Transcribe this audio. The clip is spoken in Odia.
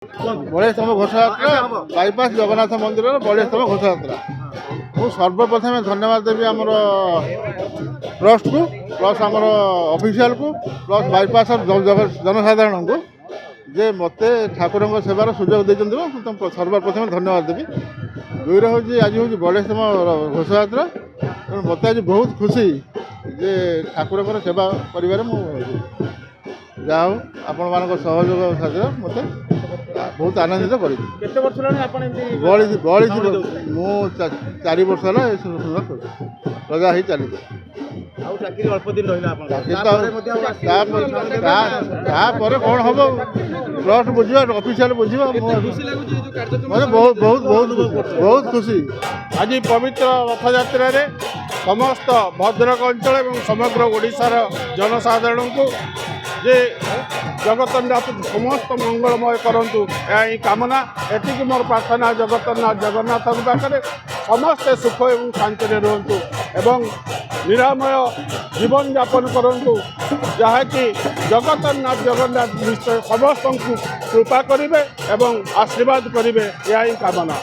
ବଳିଆସ୍ତମ୍ଭ ଘୋଷଯାତ୍ରା ବାଇପାସ୍ ଜଗନ୍ନାଥ ମନ୍ଦିରର ବଳିଆସ୍ତମ୍ଭ ଘୋଷଯାତ୍ରା। ମୁଁ ସର୍ବପ୍ରଥମେ ଧନ୍ୟବାଦ ଦେବି ଆମର ଟ୍ରଷ୍ଟକୁ ପ୍ଲସ୍ ଆମର ଅଫିସିଆଲକୁ ପ୍ଲସ୍ ବାଇପାସ୍ ଜନସାଧାରଣଙ୍କୁ ଯେ ମୋତେ ଠାକୁରଙ୍କ ସେବାର ସୁଯୋଗ ଦେଇଛନ୍ତି। ମୁଁ ସର୍ବପ୍ରଥମେ ଧନ୍ୟବାଦ ଦେବି। ଦୁଇରେ ହେଉଛି ଆଜି ହେଉଛି ବଳିଆସ୍ତମ୍ଭ ଘୋଷଯାତ୍ରା। ତେଣୁ ମୋତେ ଆଜି ବହୁତ ଖୁସି ଯେ ଠାକୁରଙ୍କର ସେବା କରିବାରେ ମୁଁ ଯାହା ହଉ ଆପଣମାନଙ୍କ ସହଯୋଗ ସାଥିରେ ମୋତେ ବହୁତ ଆନନ୍ଦିତ କରିଛି। କେତେ ବର୍ଷ ହେଲାଣି ଆପଣ ଏମିତି ବଳିଛି ମୁଁ 4 ବର୍ଷ ହେଲା ଏ ରଜା ହେଇ ଚାଲିଛି। ଆଉ ଚାକିରି ଅଳ୍ପ ଦିନ ରହିଲା ଆପଣ ତାପରେ କ'ଣ ହେବ ଟ୍ରଷ୍ଟ ବୁଝିବା ଅଫିସିଆଲ ବୁଝିବା। ଖୁସି ଲାଗୁଛି ଏ ଯୋଉ କାର୍ଯ୍ୟକ୍ରମ ମୋତେ ବହୁତ ଖୁସି। ଆଜି ପବିତ୍ର ରଥଯାତ୍ରାରେ ସମସ୍ତ ଭଦ୍ରକ ଅଞ୍ଚଳ ଏବଂ ସମଗ୍ର ଓଡ଼ିଶାର ଜନସାଧାରଣଙ୍କୁ ଯେ ଜଗତନାଥ ସମସ୍ତ ମଙ୍ଗଳମୟ କରନ୍ତୁ, ଏହା ହିଁ କାମନା। ଏତିକି ମୋର ପ୍ରାର୍ଥନା ଜଗନ୍ନାଥଙ୍କ ପାଖରେ ସମସ୍ତେ ସୁଖ ଏବଂ ଶାନ୍ତିରେ ରୁହନ୍ତୁ ଏବଂ ନିରାମୟ ଜୀବନଯାପନ କରନ୍ତୁ, ଯାହାକି ଜଗନ୍ନାଥ ନିଶ୍ଚୟ ସମସ୍ତଙ୍କୁ କୃପା କରିବେ ଏବଂ ଆଶୀର୍ବାଦ କରିବେ, ଏହା ହିଁ କାମନା।